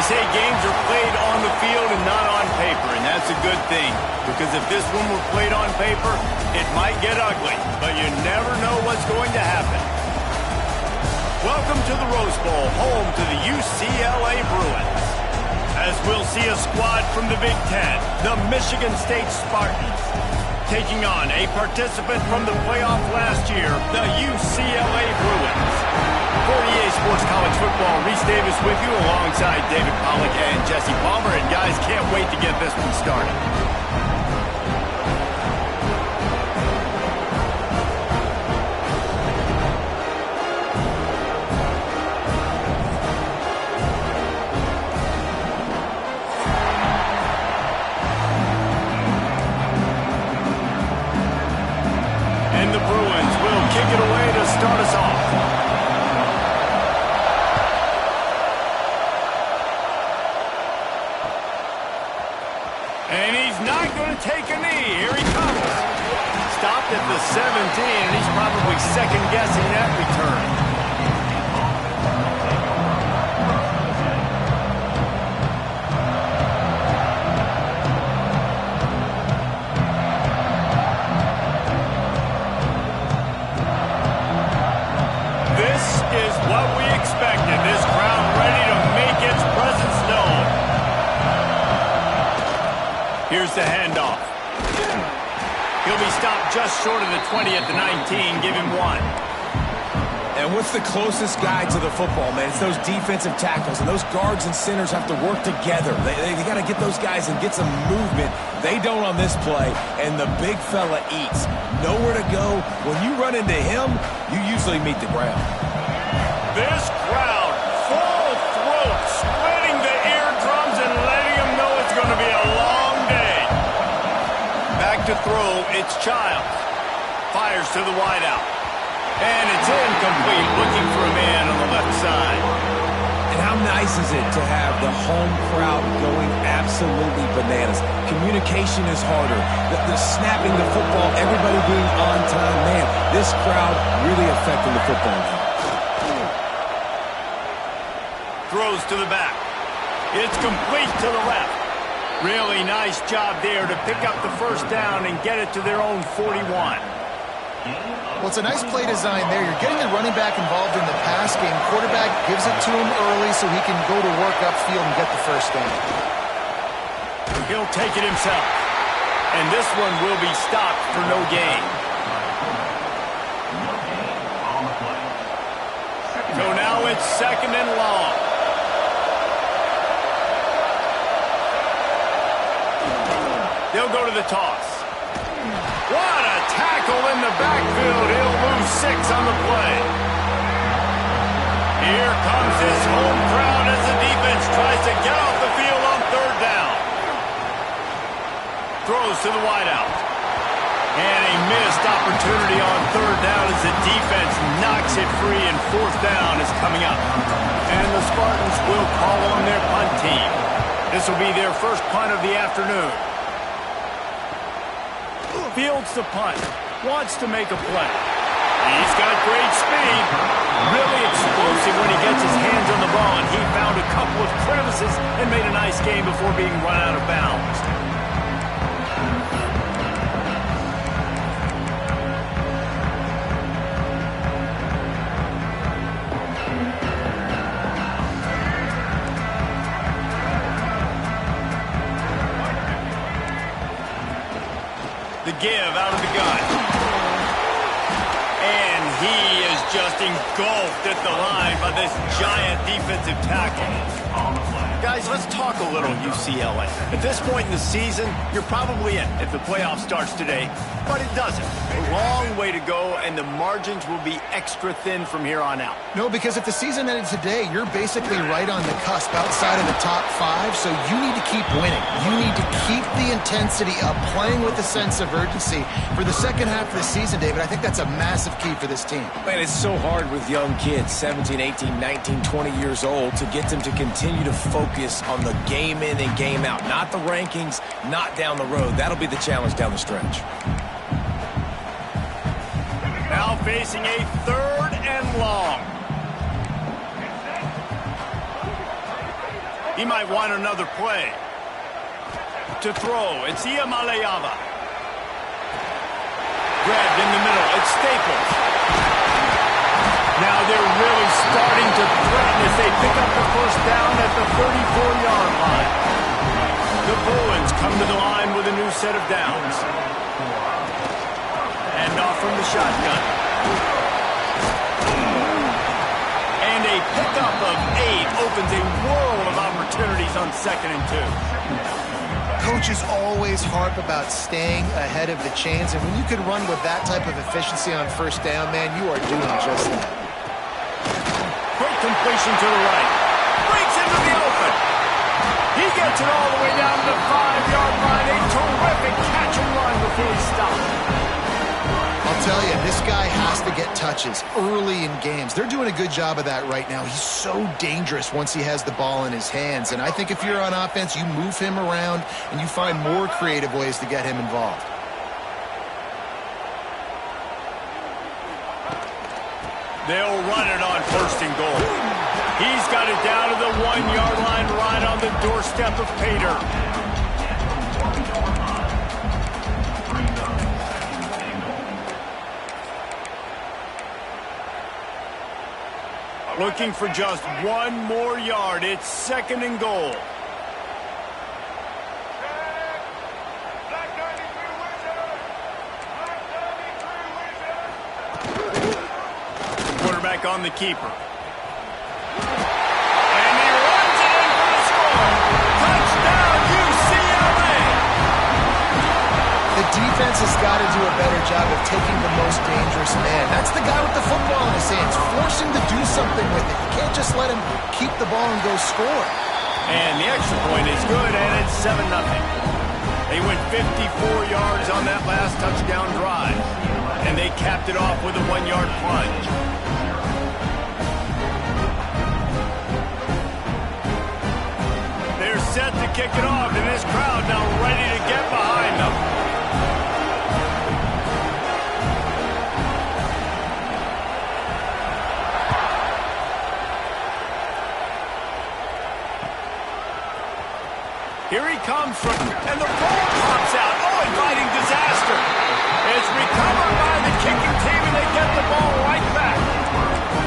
say games are played on the field and not on paper, and that's a good thing. Because if this one were played on paper, it might get ugly, but you never know what's going to happen. Welcome to the Rose Bowl, home to the UCLA Bruins. As we'll see a squad from the Big Ten, the Michigan State Spartans, taking on a participant from the playoff last year, the UCLA Bruins. For EA Sports College Football, Reese Davis with you alongside David Pollack and Jesse Palmer. And guys, can't wait to get this one started. And the Bruins will kick it away to start us off. And he's not going to take a knee. Here he comes. Stopped at the 17, and he's probably second-guessing that return. This is what we expected. This crowd ready to make its presence known. Here's the handoff. He'll be stopped just short of the 20 at the 19. Give him one. And what's the closest guy to the football, man? It's those defensive tackles, and those guards and centers have to work together. They got to get those guys and get some movement. They don't on this play, and the big fella eats. Nowhere to go. When you run into him, you usually meet the ground. This crowd, full throat, splitting the eardrums and letting them know it's going to be a long day. Back to throw, it's Childs. Fires to the wideout. And it's incomplete, looking for a man on the left side. And how nice is it to have the home crowd going absolutely bananas? Communication is harder. The snapping the football, everybody being on time. Man, this crowd really affecting the football game. Throws to the back. It's complete to the left. Really nice job there to pick up the first down and get it to their own 41. Well, it's a nice play design there. You're getting the running back involved in the pass game. Quarterback gives it to him early so he can go to work upfield and get the first down. He'll take it himself. And this one will be stopped for no gain. So now it's second and long. They'll go to the toss. What a tackle in the backfield. He'll lose 6 on the play. Here comes his home crowd as the defense tries to get off the field on third down. Throws to the wideout. And a missed opportunity on third down as the defense knocks it free, and fourth down is coming up. And the Spartans will call on their punt team. This will be their first punt of the afternoon. Fields the punt. Wants to make a play. He's got great speed. Really explosive when he gets his hands on the ball, and he found a couple of crevices and made a nice game before being run out of bounds. The give out of the gun. And he is just engulfed at the line by this giant defensive tackle. Guys, let's talk a little UCLA. At this point in the season, you're probably in if the playoff starts today, but it doesn't. A long way to go, and the margins will be extra thin from here on out. No, because if the season ended today, you're basically right on the cusp outside of the top 5, so you need to keep winning. You need to keep the intensity up, playing with a sense of urgency. For the second half of the season, David, I think that's a massive key for this team. Man, it's so hard with young kids, 17, 18, 19, 20 years old, to get them to continue to focus on the game in and game out. Not the rankings, not down the road. That'll be the challenge down the stretch. Now facing a third and long. He might want another play. To throw, it's Iamaleava. Grabbed in the middle, it's Staples. Now they're really starting to threaten as they pick up the first down at the 34-yard line. The Bruins come to the line with a new set of downs. And off from the shotgun. And a pickup of 8 opens a world of opportunities on 2nd and 2. Coaches always harp about staying ahead of the chains, and when you can run with that type of efficiency on first down, man, you are doing just that. Quick completion to the right. Breaks into the open. He gets it all the way down to the 5-yard line. A terrific catch and run before he stops. I'll tell you, this guy has to get touches early in games. They're doing a good job of that right now. He's so dangerous once he has the ball in his hands. And I think if you're on offense, you move him around and you find more creative ways to get him involved. They'll run it on 1st and goal. He's got it down to the 1-yard line right on the doorstep of Pater. Looking for just 1 more yard. It's 2nd and goal. Quarterback on the keeper. And he runs it in for the score. Touchdown, UCLA! The defense has got to do a better job of taking the most dangerous man. That's the guy with the football in his hands. Force him to do something with it. You can't just let him keep the ball and go score. And the extra point is good, and it's 7-0. They went 54 yards on that last touchdown drive. And they capped it off with a 1-yard plunge. They're set to kick it off, and this crowd now ready to get behind them. Here he comes from, and the ball pops out. Oh, inviting disaster. It's recovered by the kicking team, and they get the ball right back.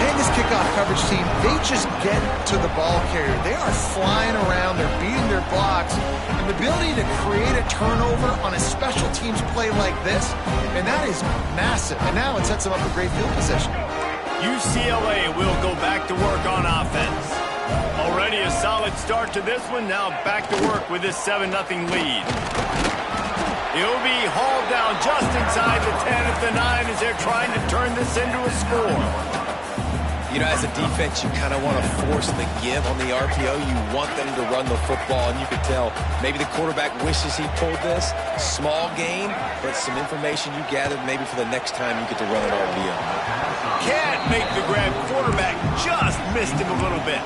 And this kickoff coverage team, they just get to the ball carrier. They are flying around. They're beating their blocks. And the ability to create a turnover on a special teams play like this, and that is massive. And now it sets them up for great field position. UCLA will go back to work on offense. Already a solid start to this one. Now back to work with this 7-0 lead. He'll be hauled down just inside the 10 at the 9 as they're trying to turn this into a score. You know, as a defense, you kind of want to force the give on the RPO. You want them to run the football, and you can tell maybe the quarterback wishes he pulled this. Small game, but some information you gathered maybe for the next time you get to run an RPO. Can't make the grab. Quarterback just missed him a little bit.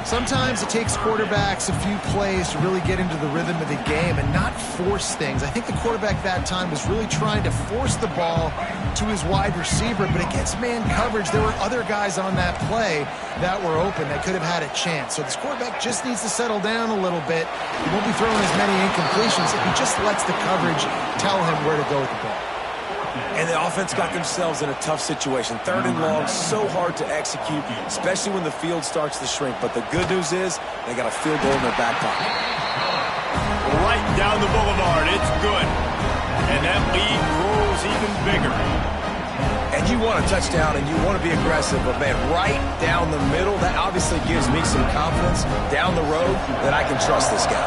Sometimes it takes quarterbacks a few plays to really get into the rhythm of the game and not force things. I think the quarterback that time was really trying to force the ball to his wide receiver, but against man coverage, there were other guys on that play that were open that could have had a chance. So this quarterback just needs to settle down a little bit. He won't be throwing as many incompletions if he just lets the coverage tell him where to go with the ball. And the offense got themselves in a tough situation. 3rd and long, so hard to execute, especially when the field starts to shrink. But the good news is they got a field goal in their back pocket. Right down the boulevard. It's good. And that lead grows even bigger. And you want a touchdown and you want to be aggressive, but man, right down the middle, that obviously gives me some confidence down the road that I can trust this guy.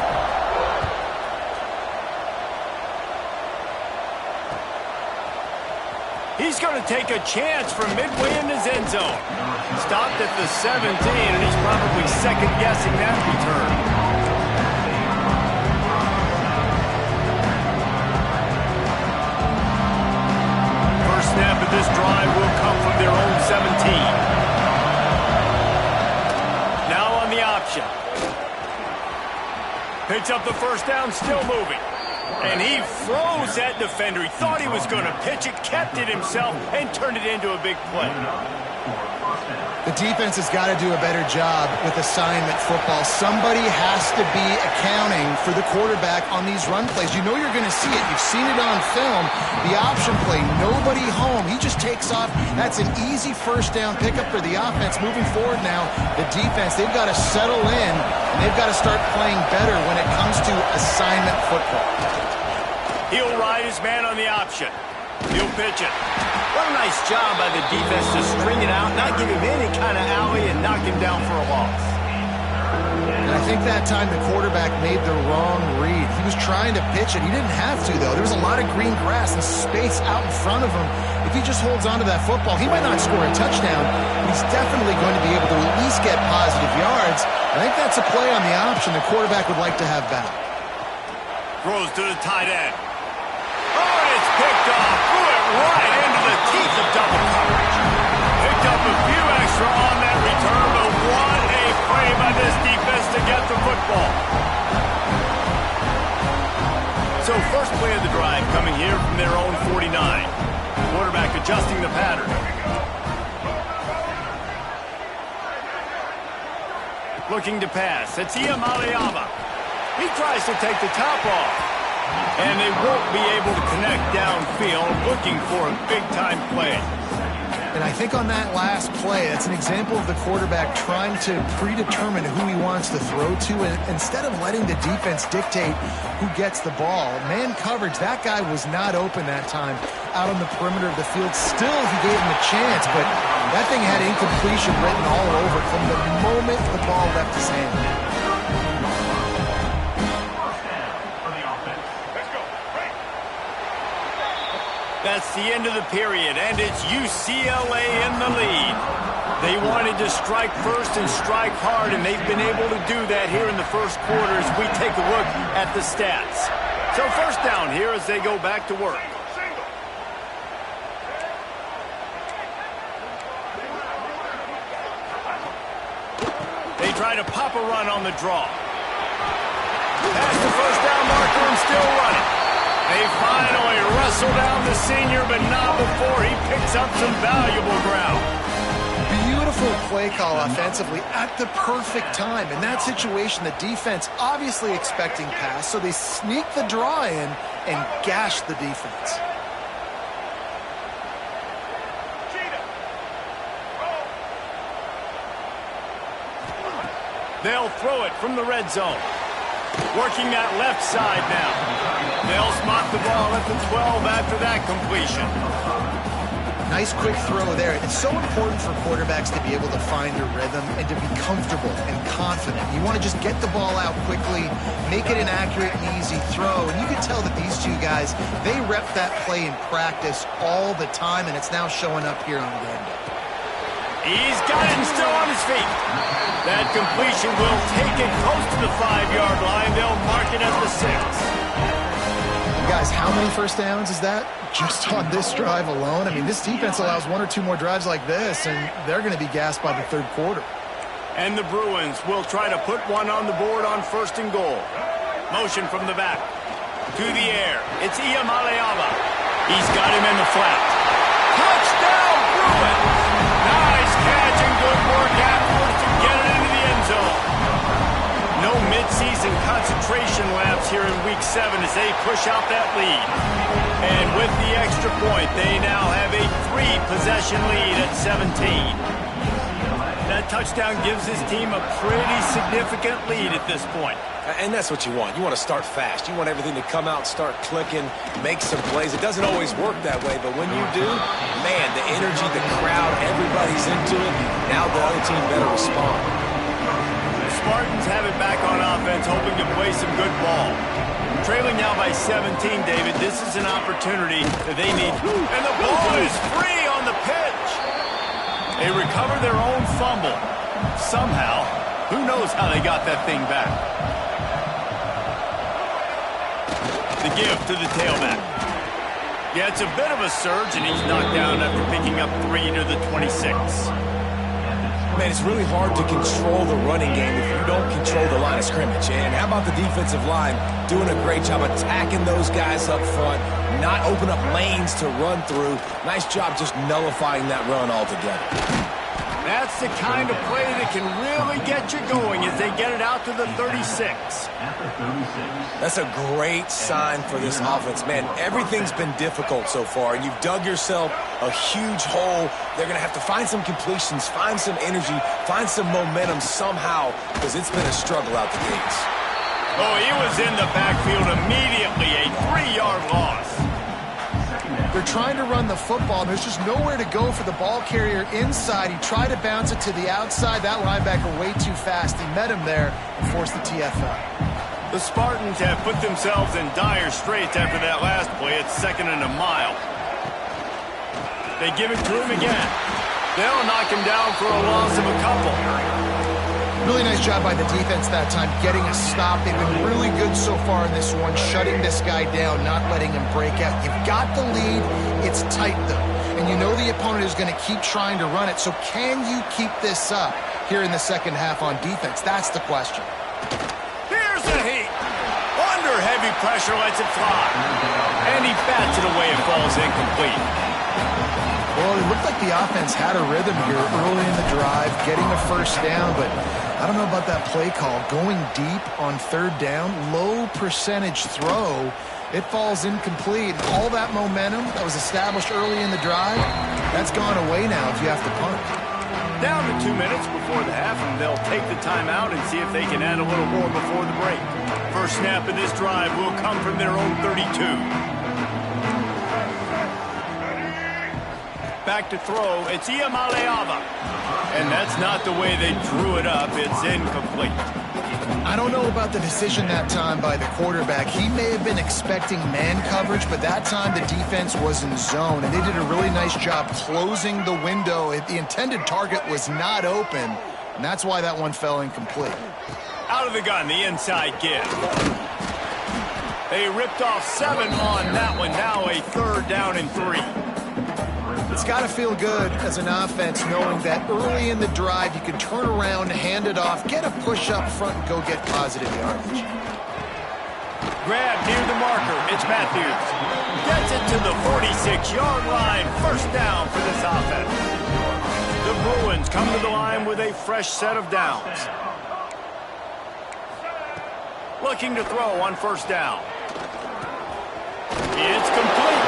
He's going to take a chance from midway in his end zone. Stopped at the 17, and he's probably second-guessing that return. First snap of this drive will come from their own 17. Now on the option. Picks up the first down, still moving. And he froze that defender. He thought he was going to pitch it, kept it himself, and turned it into a big play. The defense has got to do a better job with assignment football. Somebody has to be accounting for the quarterback on these run plays. You know you're going to see it. You've seen it on film. The option play, nobody home. He just takes off. That's an easy first down pickup for the offense. Moving forward now, the defense, they've got to settle in, and they've got to start playing better when it comes to assignment football. He'll ride his man on the option. He'll pitch it. What a nice job by the defense to string it out, not give him any kind of alley, and knock him down for a loss. And I think that time the quarterback made the wrong read. He was trying to pitch it. He didn't have to, though. There was a lot of green grass and space out in front of him. If he just holds on to that football, he might not score a touchdown, but he's definitely going to be able to at least get positive yards. I think that's a play on the option the quarterback would like to have back. Throws to the tight end. Oh, and it's picked off. Threw it right into the teeth of double coverage. Picked up a few extra on that return, but what a play by this defense to get the football. So first play of the drive coming here from their own 49. Quarterback adjusting the pattern. Looking to pass. It's Iamaleava. He tries to take the top off. And they won't be able to connect downfield, looking for a big-time play. And I think on that last play, that's an example of the quarterback trying to predetermine who he wants to throw to, and instead of letting the defense dictate who gets the ball. Man coverage, that guy was not open that time out on the perimeter of the field. Still, he gave him a chance, but that thing had incompletion written all over it from the moment the ball left his hand. That's the end of the period, and it's UCLA in the lead. They wanted to strike first and strike hard, and they've been able to do that here in the first quarter as we take a look at the stats. So first down here as they go back to work. They try to pop a run on the draw. Past the first down marker and still running. They finally wrestle down the senior, but not before he picks up some valuable ground. Beautiful play call offensively at the perfect time. In that situation, the defense obviously expecting pass, so they sneak the draw in and gash the defense. They'll throw it from the red zone. Working that left side now. They'll spot the ball at the 12 after that completion. Nice quick throw there. It's so important for quarterbacks to be able to find a rhythm and to be comfortable and confident. You want to just get the ball out quickly, make it an accurate and easy throw. And you can tell that these two guys, they rep that play in practice all the time, and it's now showing up here on game day. He's got it and still on his feet. That completion will take it close to the 5-yard line. They'll mark it at the 6. Guys, how many first downs is that just on this drive alone? I mean, this defense allows 1 or 2 more drives like this, and they're going to be gassed by the third quarter. And the Bruins will try to put one on the board on 1st and goal. Motion from the back. To the air. It's Iamaleava. He's got him in the flat. Touchdown, Bruins! Nice catch and good work afterwards to get it into the end zone. No midseason concentration laps here in Week 7 as they push out that lead. And with the extra point, they now have a 3-possession lead at 17. That touchdown gives his team a pretty significant lead at this point. And that's what you want. You want to start fast. You want everything to come out, start clicking, make some plays. It doesn't always work that way, but when you do, man, the energy, the crowd, everybody's into it. Now the other team better respond. The Spartans have it back on offense, hoping to play some good ball. Trailing now by 17, David. This is an opportunity that they need. And the ball is free on the pitch. They recover their own fumble. Somehow, who knows how they got that thing back. The give to the tailback. Yeah, it's a bit of a surge, and he's knocked down after picking up 3 to the 26. Man, it's really hard to control the running game if you don't control the line of scrimmage. And how about the defensive line doing a great job attacking those guys up front, not open up lanes to run through. Nice job just nullifying that run altogether. That's the kind of play that can really get you going as they get it out to the 36. That's a great sign for this offense. Man, everything's been difficult so far, and you've dug yourself a huge hole. They're going to have to find some completions, find some energy, find some momentum somehow, because it's been a struggle out the gates. Oh, he was in the backfield immediately, a 3-yard loss. They're trying to run the football, and there's just nowhere to go for the ball carrier inside. He tried to bounce it to the outside. That linebacker way too fast. He met him there and forced the TFL. The Spartans have put themselves in dire straits after that last play. It's 2nd and a mile. They give it to him again. They'll knock him down for a loss of a couple. Really nice job by the defense that time, getting a stop. They've been really good so far in this one, shutting this guy down, not letting him break out. You've got the lead. It's tight, though. And you know the opponent is going to keep trying to run it. So can you keep this up here in the second half on defense? That's the question. Here's the heat. Under heavy pressure, lets it fly. And he bats it away. It falls incomplete. Well, it looked like the offense had a rhythm here early in the drive, getting a first down, but I don't know about that play call. Going deep on 3rd down, low percentage throw, it falls incomplete. All that momentum that was established early in the drive, that's gone away now if you have to punt. Down to 2 minutes before the half, and they'll take the timeout and see if they can add a little more before the break. First snap of this drive will come from their own 32. Back to throw, it's Iamaleava. And that's not the way they drew it up. It's incomplete. I don't know about the decision that time by the quarterback. He may have been expecting man coverage, but that time the defense was in zone, and they did a really nice job closing the window. The intended target was not open, and that's why that one fell incomplete. Out of the gun, the inside give. They ripped off 7 on that one. Now a 3rd down and 3. It's got to feel good as an offense knowing that early in the drive you can turn around, hand it off, get a push up front, and go get positive yardage. Grab near the marker. It's Matthews. Gets it to the 46-yard line. First down for this offense. The Bruins come to the line with a fresh set of downs. Looking to throw on first down. It's complete.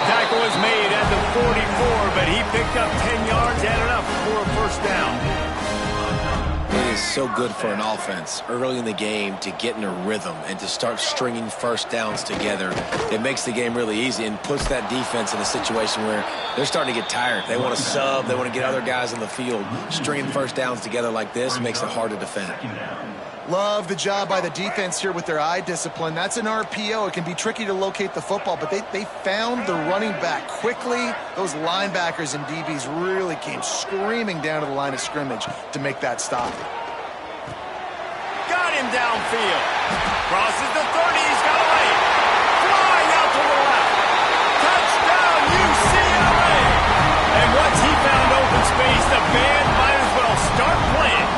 Tackle is made at the 44, but he picked up 10 yards and enough for a first down. It is so good for an offense early in the game to get in a rhythm and to start stringing first downs together. It makes the game really easy and puts that defense in a situation where they're starting to get tired. They want to sub. They want to get other guys on the field. Stringing first downs together like this makes it hard to defend. Love the job by the defense here with their eye discipline. That's an RPO. It can be tricky to locate the football, but they found the running back quickly. Those linebackers and DBs really came screaming down to the line of scrimmage to make that stop. Got him downfield. Crosses the 30. He's got away. Flying out to the left. Touchdown, UCLA. And once he found open space, the band might as well start playing.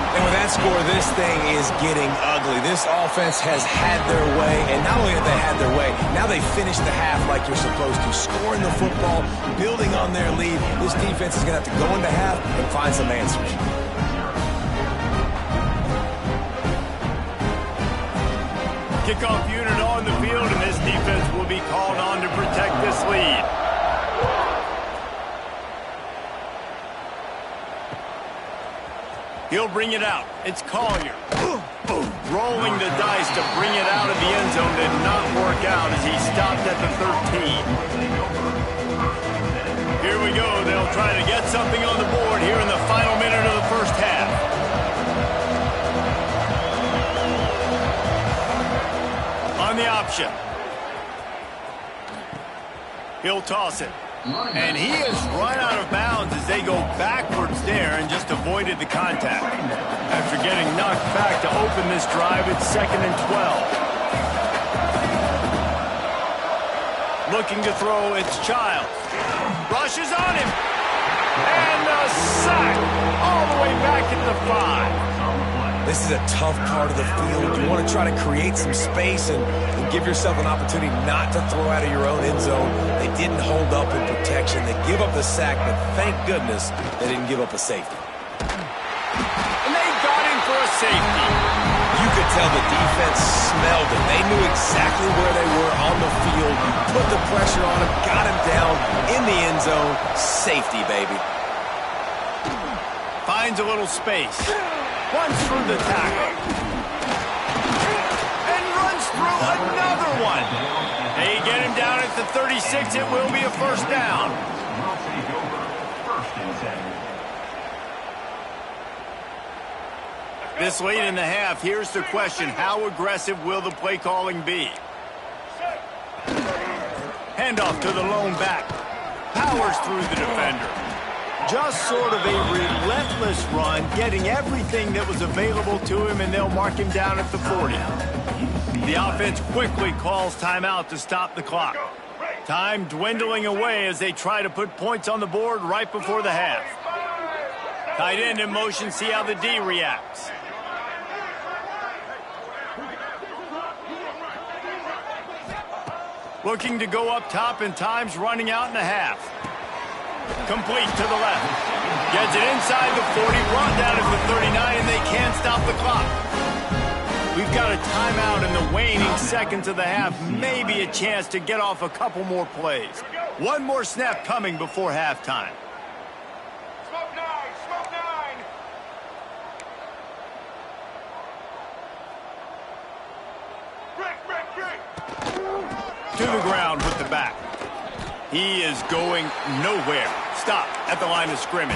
And with that score, this thing is getting ugly. This offense has had their way, and not only have they had their way, now they finished the half like you're supposed to, scoring the football, building on their lead. This defense is going to have to go into half and find some answers. Kickoff unit on the field, and this defense will be called on to protect this lead. He'll bring it out. It's Collier. Rolling the dice to bring it out of the end zone did not work out as he stopped at the 13. Here we go. They'll try to get something on the board here in the final minute of the first half. On the option. He'll toss it. And he has run out of bounds as they go backwards there and just avoided the contact. After getting knocked back to open this drive, it's 2nd and 12. Looking to throw, it's Childs. Rushes on him. And a sack all the way back at the 5. This is a tough part of the field. You want to try to create some space and give yourself an opportunity not to throw out of your own end zone. They didn't hold up in protection. They give up the sack, but thank goodness they didn't give up a safety. And they got him for a safety. You could tell the defense smelled it. They knew exactly where they were on the field. Put the pressure on him, got him down in the end zone. Safety, baby. Finds a little space. Runs through the tackle. And runs through another one. They get him down at the 36. It will be a first down. This late in the half, here's the question. How aggressive will the play calling be? Handoff to the lone back. Powers through the defender. Just sort of a relentless run, getting everything that was available to him, and they'll mark him down at the 40. The offense quickly calls timeout to stop the clock. Time dwindling away as they try to put points on the board right before the half. Tight end in motion, see how the D reacts. Looking to go up top, and time's running out in a half. Complete to the left. Gets it inside the 40, brought down at the 39, and they can't stop the clock. We've got a timeout in the waning seconds of the half. Maybe a chance to get off a couple more plays. One more snap coming before halftime. Smoke nine. Break. To the ground with the back. He is going nowhere. Stop at the line of scrimmage.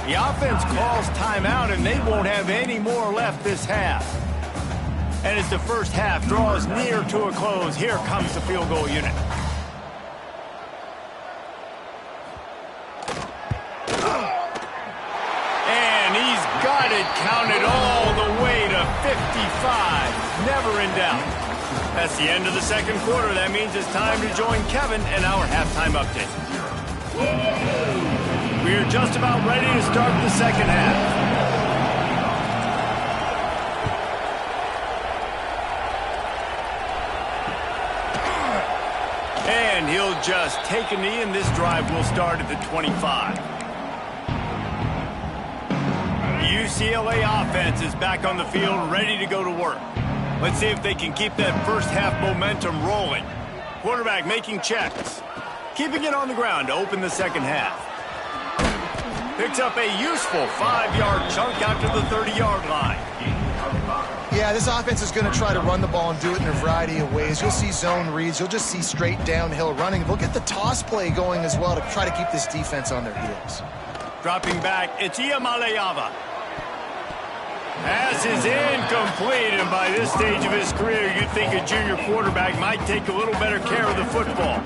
The offense calls timeout, and they won't have any more left this half. And as the first half draws near to a close, here comes the field goal unit. And he's got it counted all the way to 55. Never in doubt. That's the end of the second quarter. That means it's time to join Kevin and our halftime update. We're just about ready to start the second half. And he'll just take a knee, and this drive will start at the 25. The UCLA offense is back on the field, ready to go to work. Let's see if they can keep that first half momentum rolling. Quarterback making checks. Keeping it on the ground to open the second half. Picks up a useful 5-yard chunk out to the 30-yard line. Yeah, this offense is going to try to run the ball and do it in a variety of ways. You'll see zone reads. You'll just see straight downhill running. They'll get the toss play going as well to try to keep this defense on their heels. Dropping back, it's Iamaleava. Pass is incomplete, and by this stage of his career, you'd think a junior quarterback might take a little better care of the football.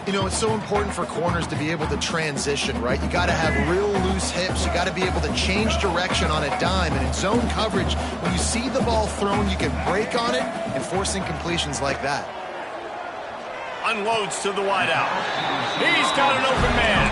You know, it's so important for corners to be able to transition, right? You got to have real loose hips. You got to be able to change direction on a dime. And in zone coverage, when you see the ball thrown, you can break on it and force incompletions like that. Unloads to the wideout. He's got an open man.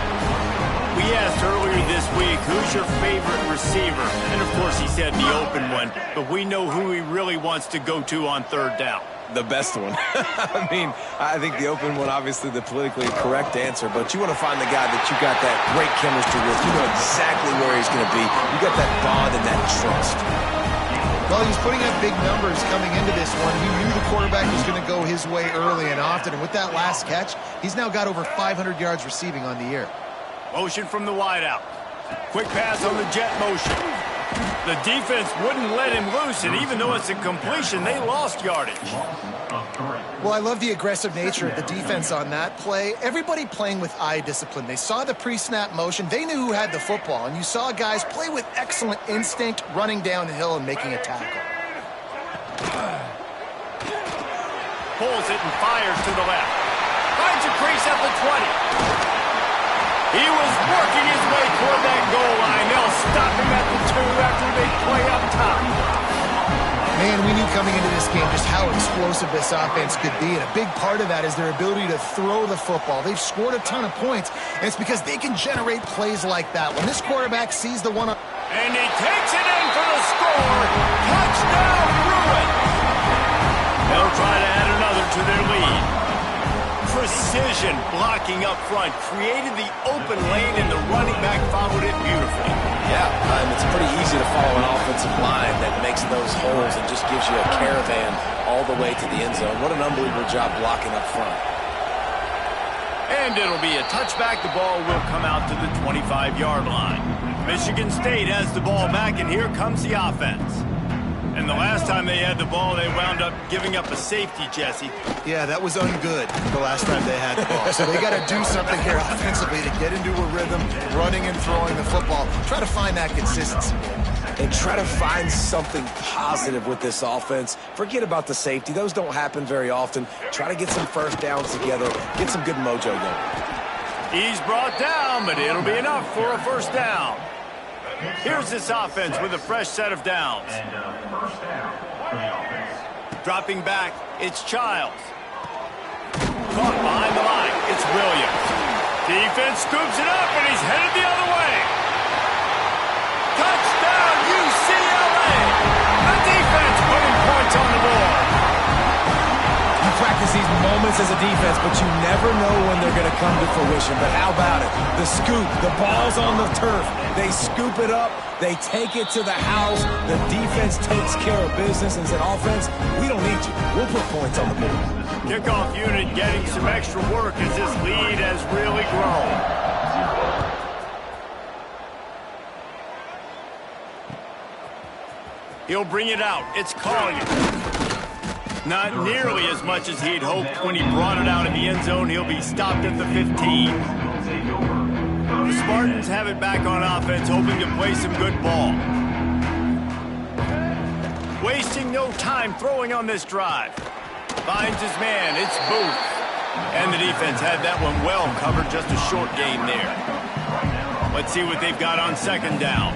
We asked earlier this week, who's your favorite receiver? And, of course, he said the open one. But we know who he really wants to go to on third down. The best one. I mean, I think the open one, obviously the politically correct answer, but you want to find the guy that you got that great chemistry with. You know exactly where he's going to be. You got that bond and that trust. Well, he's putting up big numbers coming into this one. He knew the quarterback was going to go his way early and often, and with that last catch, he's now got over 500 yards receiving on the year. Motion from the wideout. Quick pass on the jet motion. The defense wouldn't let him loose, and even though it's a completion, they lost yardage. Well, I love the aggressive nature of the defense on that play. Everybody playing with eye discipline. They saw the pre-snap motion. They knew who had the football, and you saw guys play with excellent instinct, running downhill and making a tackle. Pulls it and fires to the left. Finds a crease at the 20. He was working his way toward that goal line. They'll stop him at the 2 after they play up top. Man, we knew coming into this game just how explosive this offense could be, and a big part of that is their ability to throw the football. They've scored a ton of points, and it's because they can generate plays like that. When this quarterback sees the one... And he takes it in for the score, Action blocking up front created the open lane, and the running back followed it beautifully. Yeah, it's pretty easy to follow an offensive line that makes those holes and just gives you a caravan all the way to the end zone. What an unbelievable job blocking up front. And it'll be a touchback. The ball will come out to the 25-yard line. Michigan State has the ball back, and here comes the offense. And the last time they had the ball, they wound up giving up a safety, Jesse. Yeah, that was ungood the last time they had the ball. So they got to do something here offensively to get into a rhythm, running and throwing the football. Try to find that consistency. And try to find something positive with this offense. Forget about the safety. Those don't happen very often. Try to get some first downs together. Get some good mojo going. He's brought down, but it'll be enough for a first down. Here's this offense with a fresh set of downs. Dropping back, it's Childs. Caught behind the line, it's Williams. Defense scoops it up, and he's headed the other way. Touchdown, UCLA! The defense putting points on the board. You practice these moments as a defense, but you never know when they're going to come to fruition. But how about it? The scoop, the ball's on the turf. They scoop it up. They take it to the house. The defense takes care of business and said, offense, we don't need you. We'll put points on the board. Kickoff unit getting some extra work as this lead has really grown. He'll bring it out. It's Collier. Not nearly as much as he'd hoped when he brought it out in the end zone. He'll be stopped at the 15. The Spartans have it back on offense, hoping to play some good ball. Wasting no time throwing on this drive. Finds his man. It's Booth. And the defense had that one well covered. Just a short gain there. Let's see what they've got on second down.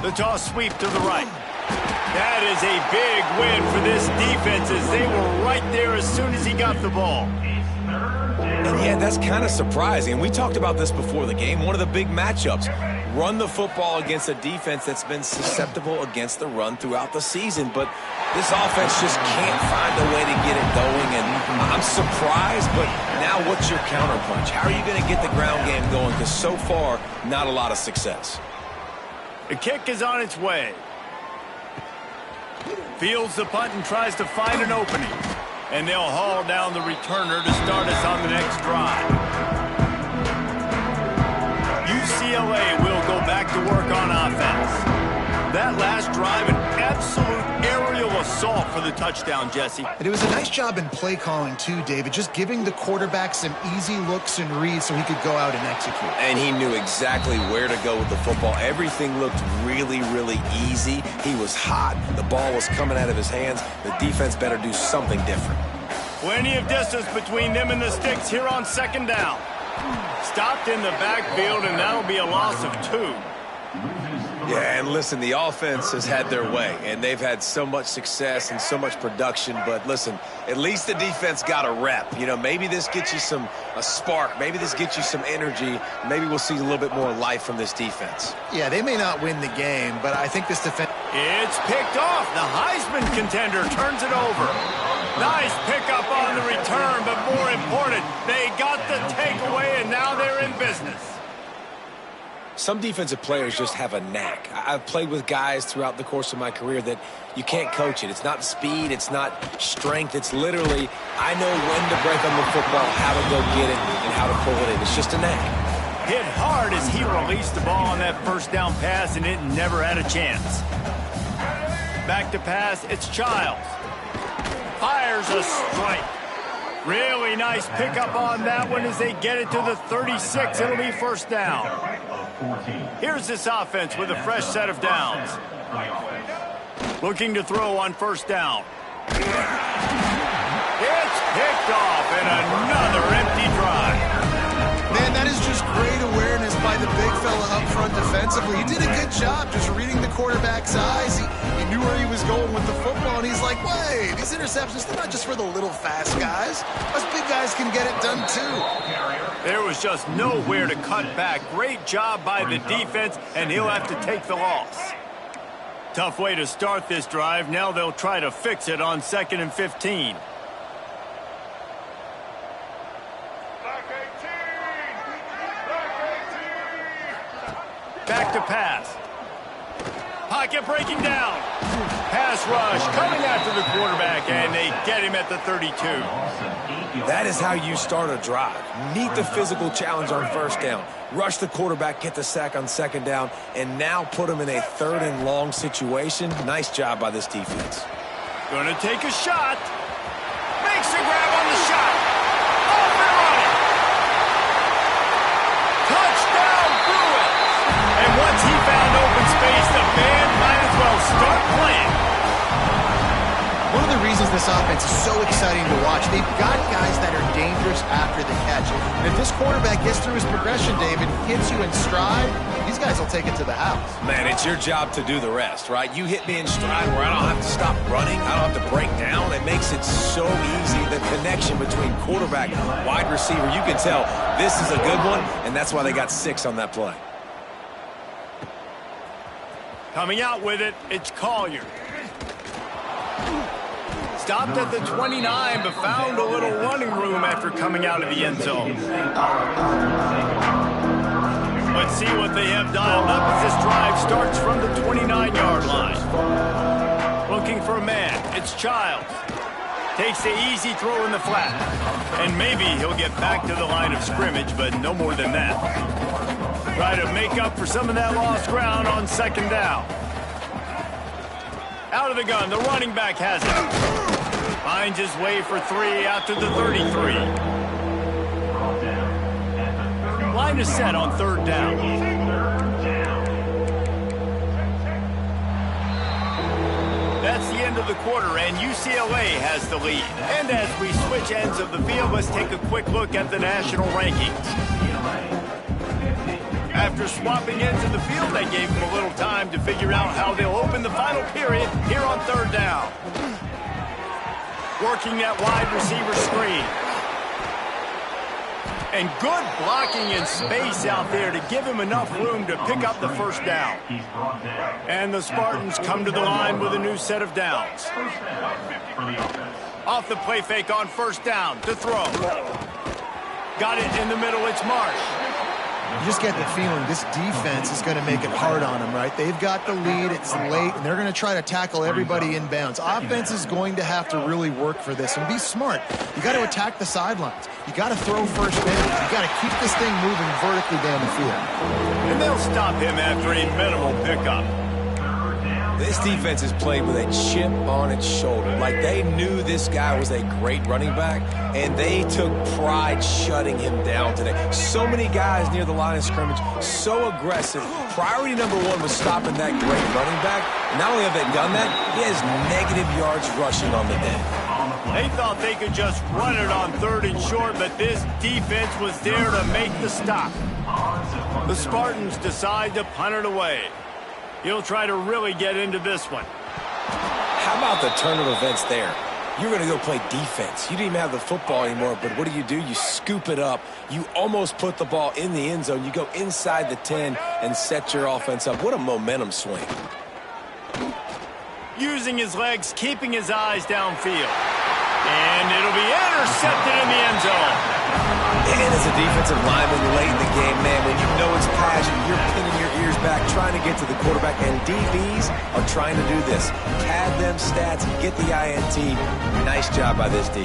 The toss sweep to the right. That is a big win for this defense as they were right there as soon as he got the ball. And yeah, that's kind of surprising. We talked about this before the game. One of the big matchups. Run the football against a defense that's been susceptible against the run throughout the season. But this offense just can't find a way to get it going. And I'm surprised, but now what's your counterpunch? How are you going to get the ground game going? Because so far, not a lot of success. The kick is on its way. Fields the punt and tries to find an opening. And they'll haul down the returner to start us on the next drive. UCLA will go back to work on offense. That last drive, an absolute aerial assault for the touchdown, Jesse. And it was a nice job in play calling, too, David, just giving the quarterback some easy looks and reads so he could go out and execute. And he knew exactly where to go with the football. Everything looked really, really easy. He was hot. The ball was coming out of his hands. The defense better do something different. Plenty of distance between them and the sticks here on second down. Stopped in the backfield, and that'll be a loss of 2. Yeah, and listen, the offense has had their way, and they've had so much success and so much production. But listen, at least the defense got a rep. You know, maybe this gets you a spark. Maybe this gets you some energy. Maybe we'll see a little bit more life from this defense. Yeah, they may not win the game, but I think this defense... It's picked off. The Heisman contender turns it over. Nice pickup on the return, but more important, they got the takeaway, and now they're in business. Some defensive players just have a knack. I've played with guys throughout the course of my career that you can't coach it. It's not speed. It's not strength. It's literally, I know when to break on the football, how to go get it, and how to pull it in. It's just a knack. Hit hard as he released the ball on that first down pass, and it never had a chance. Back to pass, it's Childs. Fires a strike. Really nice pickup on that one as they get it to the 36. It'll be first down. Here's this offense with a fresh set of downs. Looking to throw on first down. It's picked off and another empty drive. Man, that is just great awareness by the big fella up front defensively. He did a good job just reading the quarterback's eyes. He knew where he was going with the football, and he's like, wait, these interceptions, they're not just for the little fast guys. Us big guys can get it done too. There was just nowhere to cut back. Great job by the defense, and he'll have to take the loss. Tough way to start this drive. Now they'll try to fix it on 2nd and 15. back to pass. Pocket breaking down. Pass rush coming after the quarterback, and they get him at the 32. That is how you start a drive. Meet the physical challenge on first down. Rush the quarterback, get the sack on second down, and now put him in a 3rd and long situation. Nice job by this defense. Gonna take a shot. Makes a grab on the shot. Off and running. Touchdown, Bruins. And once he found open space, the band might as well start playing. One of the reasons this offense is so exciting to watch, they've got guys that are dangerous after the catch. And if this quarterback gets through his progression, David, hits you in stride, these guys will take it to the house. Man, it's your job to do the rest, right? You hit me in stride where I don't have to stop running. I don't have to break down. It makes it so easy. The connection between quarterback and wide receiver, you can tell this is a good one, and that's why they got 6 on that play. Coming out with it, it's Collier. Stopped at the 29, but found a little running room after coming out of the end zone. Let's see what they have dialed up as this drive starts from the 29-yard line. Looking for a man. It's Childs. Takes the easy throw in the flat. And maybe he'll get back to the line of scrimmage, but no more than that. Try to make up for some of that lost ground on second down. Out of the gun, the running back has it. Finds his way for 3 out to the 33. Line is set on 3rd down. That's the end of the quarter, and UCLA has the lead. And as we switch ends of the field, let's take a quick look at the national rankings. After swapping ends of the field, they gave them a little time to figure out how they'll open the final period here on 3rd down. Working that wide receiver screen. And good blocking in space out there to give him enough room to pick up the first down. And the Spartans come to the line with a new set of downs. Off the play fake on 1st down to throw. Got it in the middle, it's Marsh. You just get the feeling this defense is going to make it hard on them, right? They've got the lead, it's late, and they're going to try to tackle everybody in bounds. Offense is going to have to really work for this and be smart. You got to attack the sidelines. You got to throw first down. You got to keep this thing moving vertically down the field. And they'll stop him after a minimal pickup. This defense is played with a chip on its shoulder. Like they knew this guy was a great running back, and they took pride shutting him down today. So many guys near the line of scrimmage, so aggressive. Priority number 1 was stopping that great running back. And not only have they done that, he has negative yards rushing on the day. They thought they could just run it on 3rd and short, but this defense was there to make the stop. The Spartans decide to punt it away. He'll try to really get into this one. How about the turn of events there? You're going to go play defense. You didn't even have the football anymore, but what do? You scoop it up. You almost put the ball in the end zone. You go inside the 10 and set your offense up. What a momentum swing. Using his legs, keeping his eyes downfield. And it'll be intercepted in the end zone. And as a defensive lineman late in the game, man, when you know it's passion, you're pinning your ears back, trying to get to the quarterback, and DBs are trying to do this. Pad them stats, get the INT. Nice job by this D.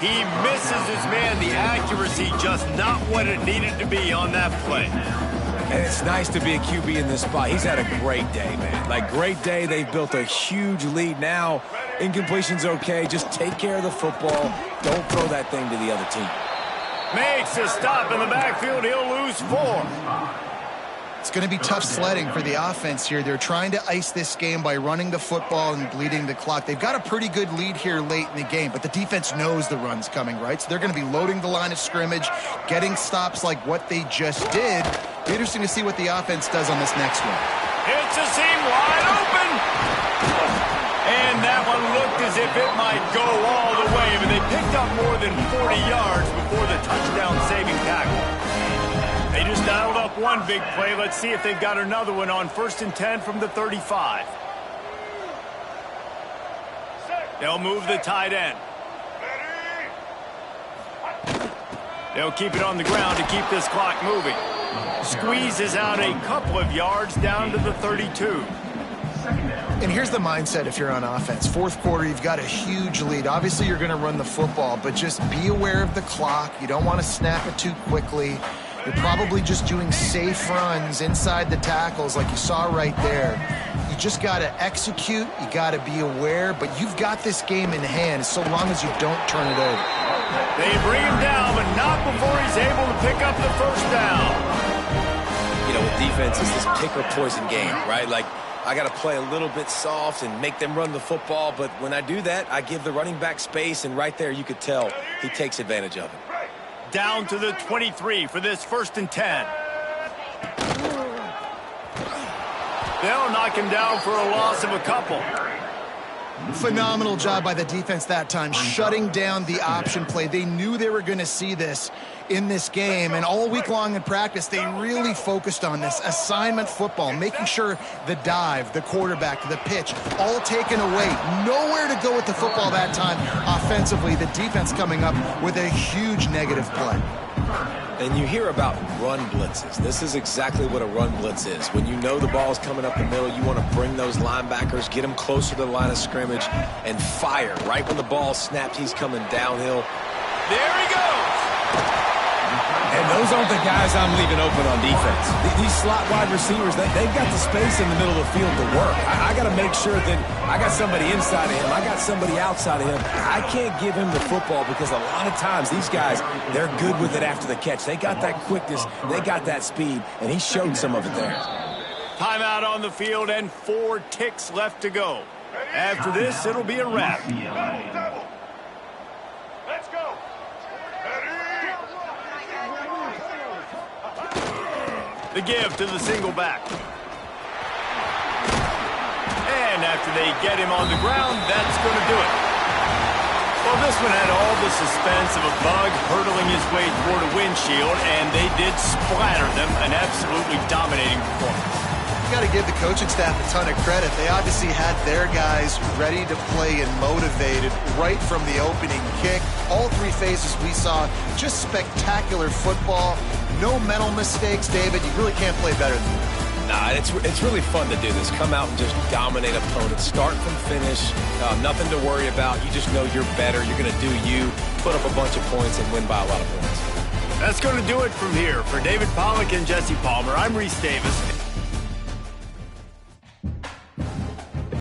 He misses his man. The accuracy just not what it needed to be on that play. And it's nice to be a QB in this spot. He's had a great day, man. Like, great day. They've built a huge lead now. Incompletion's okay. Just take care of the football. Don't throw that thing to the other team. Makes a stop in the backfield. He'll lose 4. It's going to be tough sledding for the offense here. They're trying to ice this game by running the football and bleeding the clock. They've got a pretty good lead here late in the game, but the defense knows the run's coming, right? So they're going to be loading the line of scrimmage, getting stops like what they just did. Be interesting to see what the offense does on this next one. It's a seam wide open. And that one looked as if it might go all the way, but they picked up more than 40 yards before the touchdown-saving tackle. They just dialed up one big play. Let's see if they've got another one on 1st and 10 from the 35. They'll move the tight end. They'll keep it on the ground to keep this clock moving. Squeezes out a couple of yards down to the 32. And here's the mindset if you're on offense. Fourth quarter, you've got a huge lead. Obviously, you're going to run the football, but just be aware of the clock. You don't want to snap it too quickly. You're probably just doing safe runs inside the tackles like you saw right there. You just got to execute. You got to be aware, but you've got this game in hand so long as you don't turn it over. They bring him down, but not before he's able to pick up the first down. You know, with defense, it's this pick or poison game, right? Like, I got to play a little bit soft and make them run the football, but when I do that, I give the running back space, and right there you could tell he takes advantage of it. Down to the 23 for this 1st and 10. They'll knock him down for a loss of a couple. Phenomenal job by the defense that time, shutting down the option play. They knew they were going to see this in this game, and all week long in practice, they really focused on this assignment football, making sure the dive, the quarterback, the pitch, all taken away. Nowhere to go with the football that time offensively. The defense coming up with a huge negative play. And you hear about run blitzes. This is exactly what a run blitz is. When you know the ball's coming up the middle, you want to bring those linebackers, get them closer to the line of scrimmage, and fire. Right when the ball snapped, he's coming downhill. There he goes! And those aren't the guys I'm leaving open on defense. These slot wide receivers, they've got the space in the middle of the field to work. I got to make sure that I got somebody inside of him. I got somebody outside of him. I can't give him the football because a lot of times these guys, they're good with it after the catch. They got that quickness. They got that speed, and he showed some of it there. Timeout on the field and 4 ticks left to go. After this, it'll be a wrap. Double. Let's go. The give to the single back. And after they get him on the ground, that's going to do it. Well, this one had all the suspense of a bug hurtling his way toward a windshield, and they did splatter them. An absolutely dominating performance. You got to give the coaching staff a ton of credit. They obviously had their guys ready to play and motivated right from the opening kick. All 3 phases we saw, just spectacular football. No mental mistakes, David. You really can't play better than that. Nah, it's really fun to do this. Come out and just dominate opponents. Start from finish. Nothing to worry about. You just know you're better. You're going to do you, put up a bunch of points, and win by a lot of points. That's going to do it from here. For David Pollack and Jesse Palmer, I'm Reese Davis.